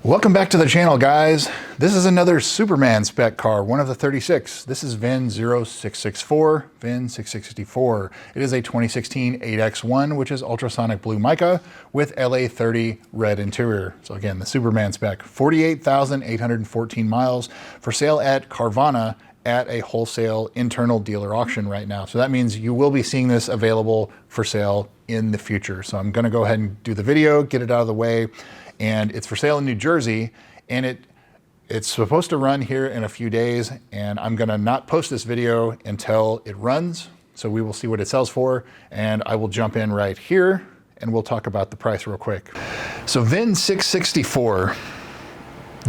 Welcome back to the channel, guys. This is another Superman spec car, one of the 36. This is VIN0664, VIN664. It is a 2016 8X1, which is ultrasonic blue mica with LA30 red interior. So again, the Superman spec, 48,814 miles, for sale at Carvana at a wholesale internal dealer auction right now. So that means you will be seeing this available for sale in the future. So I'm gonna go ahead and do the video, get it out of the way. And it's for sale in New Jersey, and it's supposed to run here in a few days, and I'm gonna not post this video until it runs, so we will see what it sells for, and I will jump in right here, and we'll talk about the price real quick. So VIN664,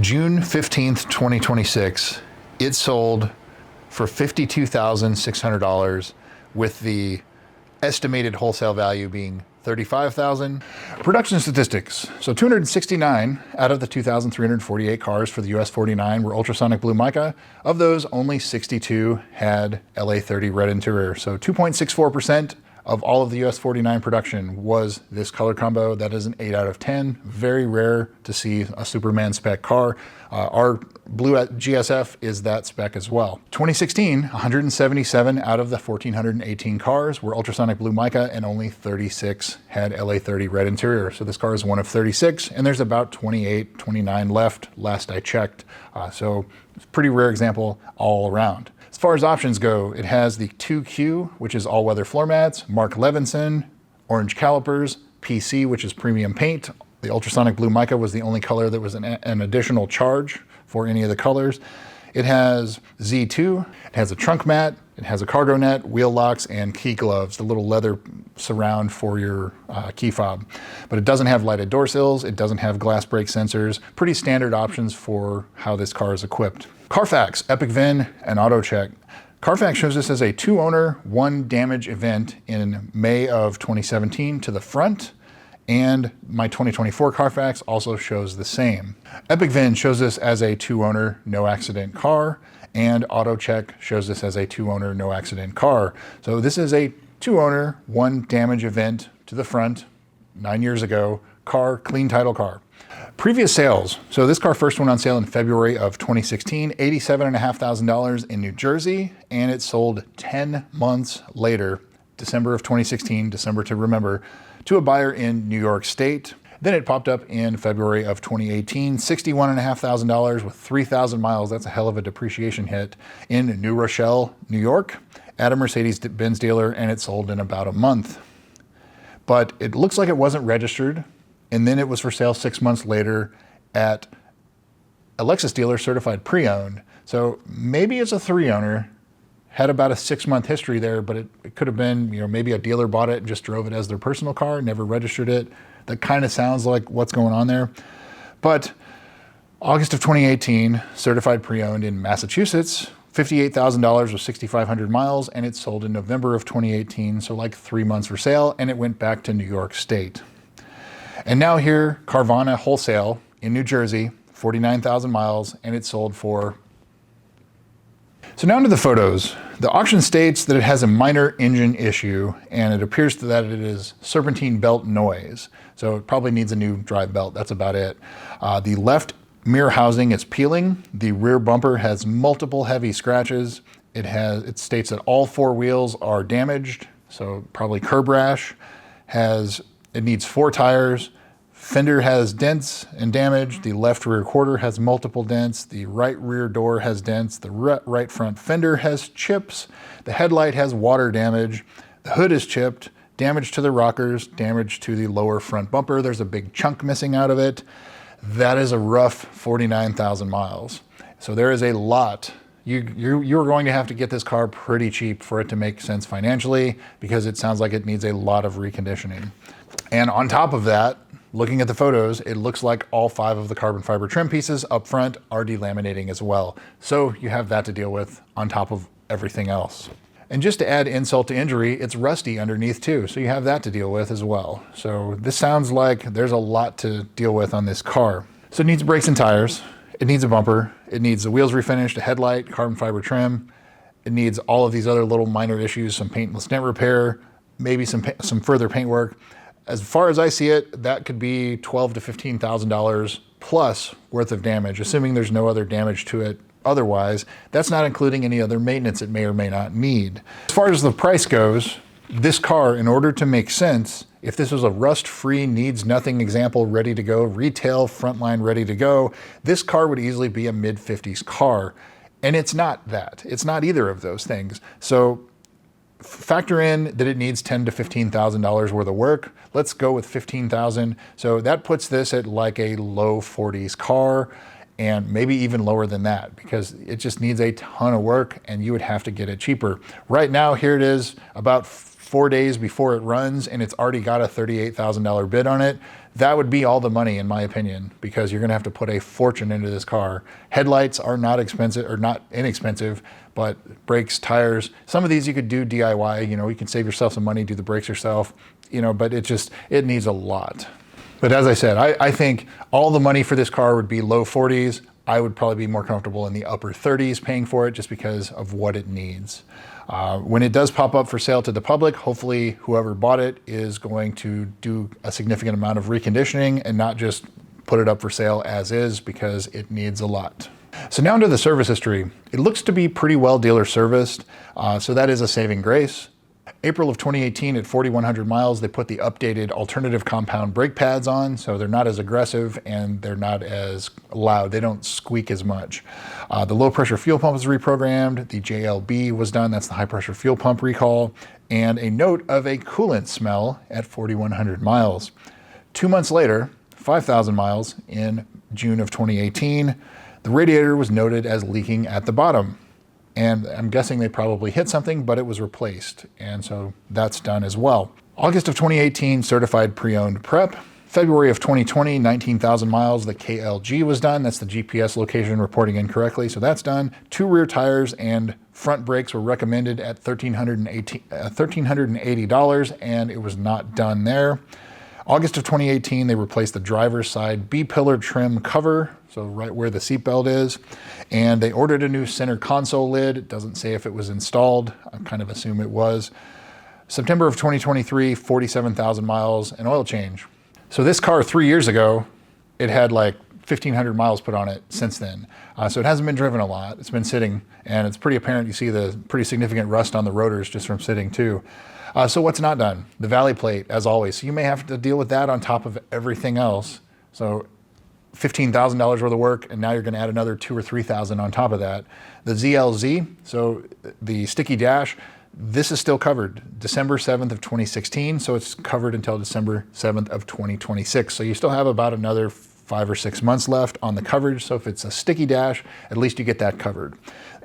June 15th, 2026, it sold for $52,600 with the estimated wholesale value being $35,000. Production statistics. So 269 out of the 2,348 cars for the US 49 were ultrasonic blue mica. Of those, only 62 had LA30 red interior. So 2.64% of all of the US 49 production was this color combo. That is an 8 out of 10. Very rare to see a Superman spec car. Our blue GSF is that spec as well. 2016, 177 out of the 1,418 cars were ultrasonic blue mica, and only 36 had LA30 red interior. So this car is one of 36, and there's about 28, 29 left, last I checked. So it's a pretty rare example all around. As far as options go, it has the 2Q, which is all-weather floor mats, Mark Levinson, orange calipers, PC, which is premium paint. The ultrasonic blue mica was the only color that was an additional charge for any of the colors. It has Z2, it has a trunk mat, it has a cargo net, wheel locks, and key gloves, the little leather surround for your key fob. But it doesn't have lighted door sills, it doesn't have glass brake sensors. Pretty standard options for how this car is equipped. Carfax, Epic VIN, and AutoCheck. Carfax shows this as a 2-owner, 1 damage event in May of 2017 to the front, and my 2024 Carfax also shows the same. Epic VIN shows this as a 2-owner, no accident car, and AutoCheck shows this as a 2-owner, no accident car. So this is a 2-owner, 1 damage event to the front, 9 years ago, car, clean title car. Previous sales. So this car first went on sale in February of 2016, $87,500 in New Jersey, and it sold 10 months later, December of 2016, December to remember, to a buyer in New York State. Then it popped up in February of 2018, $61,500 with 3,000 miles. That's a hell of a depreciation hit in New Rochelle, New York, at a Mercedes-Benz dealer, and it sold in about a month. But it looks like it wasn't registered, and then it was for sale 6 months later at a Lexus dealer certified pre-owned. So maybe it's a 3-owner, had about a 6-month history there, but it could have been, maybe a dealer bought it and just drove it as their personal car, never registered it. That kind of sounds like what's going on there. But August of 2018, certified pre-owned in Massachusetts, $58,000 with 6,500 miles, and it sold in November of 2018, so like 3 months for sale, and it went back to New York State. And now here, Carvana wholesale in New Jersey, 49,000 miles, and it sold for. So now to the photos. The auction states that it has a minor engine issue, and it appears that it is serpentine belt noise. So it probably needs a new drive belt, that's about it. The left mirror housing is peeling. The rear bumper has multiple heavy scratches. It states that all 4 wheels are damaged, so probably curb rash. It needs 4 tires. Fender has dents and damage. The left rear quarter has multiple dents. The right rear door has dents. The right front fender has chips. The headlight has water damage. The hood is chipped. Damage to the rockers. Damage to the lower front bumper. There's a big chunk missing out of it. That is a rough 49,000 miles. So there is a lot. You're going to have to get this car pretty cheap for it to make sense financially, because it sounds like it needs a lot of reconditioning. And on top of that, looking at the photos, it looks like all 5 of the carbon fiber trim pieces up front are delaminating as well. So you have that to deal with on top of everything else. And just to add insult to injury, it's rusty underneath too. So you have that to deal with as well. So this sounds like there's a lot to deal with on this car. So it needs brakes and tires. It needs a bumper. It needs the wheels refinished, a headlight, carbon fiber trim. It needs all of these other little minor issues, some paintless dent repair, maybe some further paint work. As far as I see it, that could be $12,000 to $15,000 plus worth of damage, assuming there's no other damage to it otherwise. That's not including any other maintenance it may or may not need. As far as the price goes, this car, in order to make sense, if this was a rust-free, needs nothing example ready to go, retail, frontline ready to go, this car would easily be a mid-50s car. And it's not that. It's not either of those things. So factor in that it needs $10,000 to $15,000 worth of work. Let's go with $15,000. So that puts this at like a low 40s car, and maybe even lower than that, because it just needs a ton of work and you would have to get it cheaper. Right now, here it is about 4 days before it runs, and it's already got a $38,000 bid on it. That would be all the money, in my opinion, because you're gonna have to put a fortune into this car. Headlights are not expensive, or not inexpensive, but brakes, tires, some of these you could do DIY, you know, you can save yourself some money, do the brakes yourself, you know, but it needs a lot. But as I said, I think all the money for this car would be low 40s. I would probably be more comfortable in the upper 30s paying for it, just because of what it needs. When it does pop up for sale to the public, hopefully whoever bought it is going to do a significant amount of reconditioning and not just put it up for sale as is, because it needs a lot. So now into the service history. It looks to be pretty well dealer serviced, so that is a saving grace. April of 2018 at 4,100 miles, they put the updated alternative compound brake pads on, so they're not as aggressive and they're not as loud. They don't squeak as much. The low pressure fuel pump was reprogrammed. The JLB was done. That's the high pressure fuel pump recall. And a note of a coolant smell at 4,100 miles. 2 months later, 5,000 miles in June of 2018, the radiator was noted as leaking at the bottom. And I'm guessing they probably hit something, but it was replaced. And so that's done as well. August of 2018, certified pre-owned prep. February of 2020, 19,000 miles, the KLG was done. That's the GPS location reporting incorrectly, so that's done. 2 rear tires and front brakes were recommended at $1,380, and it was not done there. August of 2018, they replaced the driver's side B-pillar trim cover, so right where the seatbelt is, and they ordered a new center console lid. It doesn't say if it was installed. I kind of assume it was. September of 2023, 47,000 miles, an oil change. So this car 3 years ago, it had like 1,500 miles put on it since then. So it hasn't been driven a lot. It's been sitting, and it's pretty apparent. You see the pretty significant rust on the rotors just from sitting too. So what's not done? The valley plate, as always. So you may have to deal with that on top of everything else. So $15,000 worth of work, and now you're gonna add another $2,000 or $3,000 on top of that. The ZLZ, so the sticky dash, this is still covered, December 7th of 2016, so it's covered until December 7th of 2026. So you still have about another 5 or 6 months left on the coverage. So if it's a sticky dash, at least you get that covered.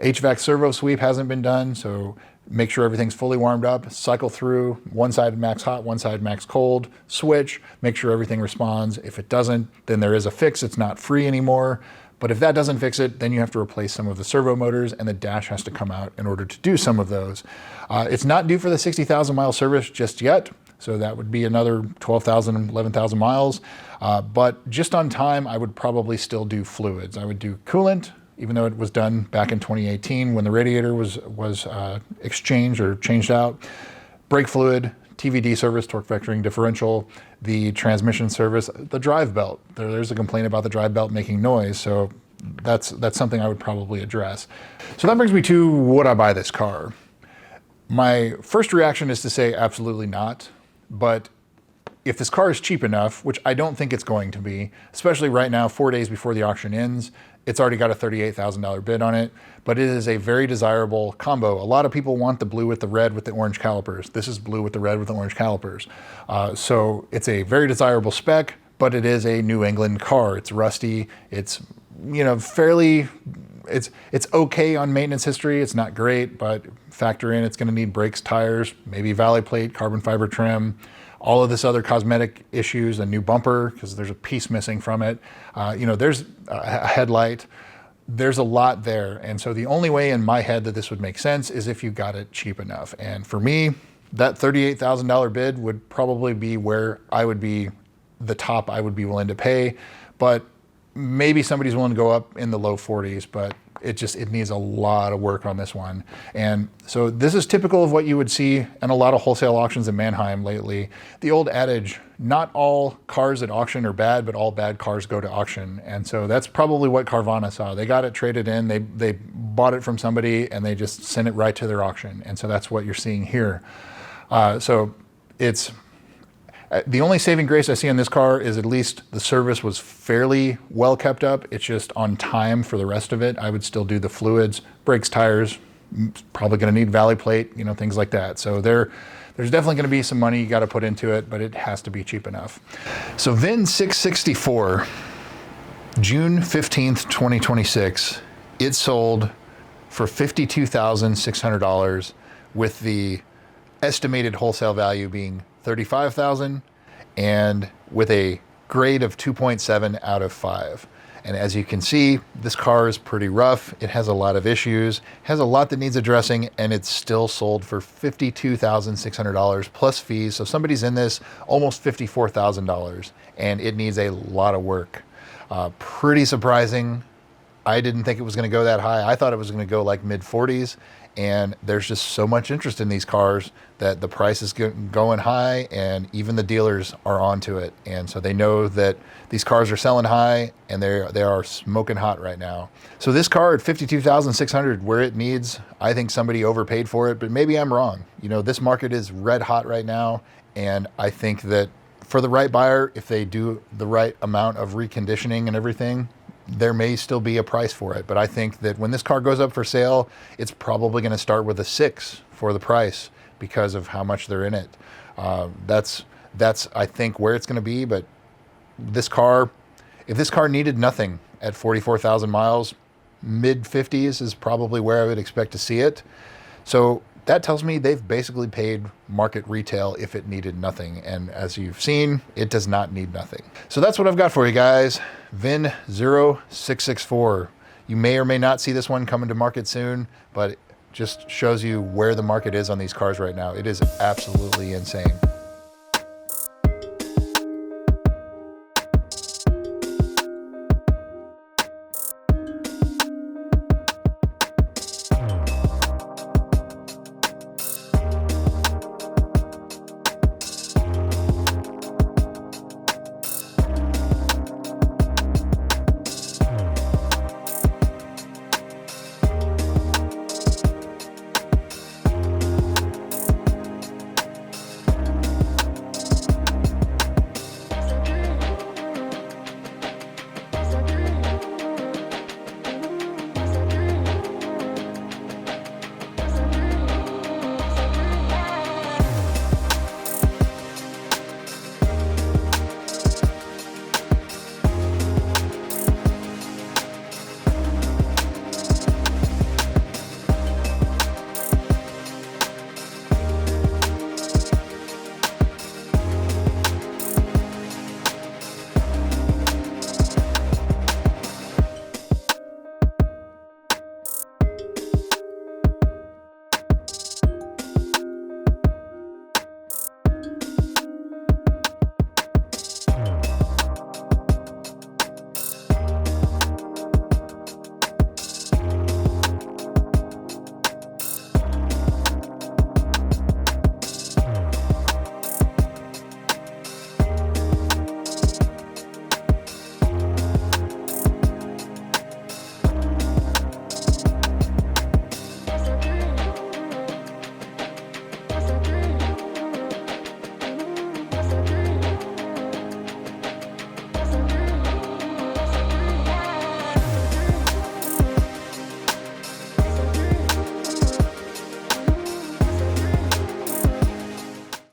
HVAC servo sweep hasn't been done, so make sure everything's fully warmed up, cycle through, one side max hot, one side max cold, switch, make sure everything responds. If it doesn't, then there is a fix. It's not free anymore. But if that doesn't fix it, then you have to replace some of the servo motors, and the dash has to come out in order to do some of those. It's not due for the 60,000 mile service just yet. So that would be another 12,000, 11,000 miles. But just on time, I would probably still do fluids. I would do coolant, even though it was done back in 2018 when the radiator was exchanged or changed out. Brake fluid, TVD service, torque vectoring differential, the transmission service, the drive belt. There's a complaint about the drive belt making noise, so that's something I would probably address. So that brings me to, would I buy this car? My first reaction is to say absolutely not, but if this car is cheap enough, which I don't think it's going to be, especially right now, 4 days before the auction ends, it's already got a $38,000 bid on it, but it is a very desirable combo. A lot of people want the blue with the red with the orange calipers. This is blue with the red with the orange calipers. So it's a very desirable spec, but it is a New England car. It's rusty. It's, you know, fairly, it's okay on maintenance history. It's not great, but factor in it's going to need brakes, tires, maybe valley plate, carbon fiber trim, all of this other cosmetic issues, a new bumper, because there's a piece missing from it. You know, there's a headlight. There's a lot there. And so the only way in my head that this would make sense is if you got it cheap enough. And for me, that $38,000 bid would probably be where I would be the top I would be willing to pay. But maybe somebody's willing to go up in the low 40s, but it needs a lot of work on this one. And so this is typical of what you would see in a lot of wholesale auctions in Mannheim lately. The old adage, not all cars at auction are bad, but all bad cars go to auction. And so that's probably what Carvana saw. They got it traded in, they bought it from somebody, and they just sent it right to their auction. And so that's what you're seeing here. So it's, the only saving grace I see on this car is at least the service was fairly well kept up. It's just on time for the rest of it. I would still do the fluids, brakes, tires, probably gonna need valley plate, you know, things like that. So there's definitely gonna be some money you gotta put into it, but it has to be cheap enough. So VIN 664, June 15th, 2026, it sold for $52,600 with the estimated wholesale value being $35,000 and with a grade of 2.7 out of 5. And as you can see, this car is pretty rough. It has a lot of issues, has a lot that needs addressing, and it's still sold for $52,600 plus fees. So somebody's in this almost $54,000, and it needs a lot of work. Pretty surprising. I didn't think it was going to go that high. I thought it was going to go like mid 40s. And there's just so much interest in these cars that the price is going high, and even the dealers are onto it. And so they know that these cars are selling high, and they are smoking hot right now. So this car at $52,600, where it needs, I think somebody overpaid for it, but maybe I'm wrong. You know, this market is red hot right now, and I think that for the right buyer, if they do the right amount of reconditioning and everything, there may still be a price for it. But I think that when this car goes up for sale, it's probably going to start with a 6 for the price because of how much they're in it. That's I think where it's going to be. But this car, if this car needed nothing at 44,000 miles, mid 50s is probably where I would expect to see it. So that tells me they've basically paid market retail if it needed nothing. And as you've seen, it does not need nothing. So that's what I've got for you guys. VIN 0664. You may or may not see this one coming to market soon, but it just shows you where the market is on these cars right now. It is absolutely insane.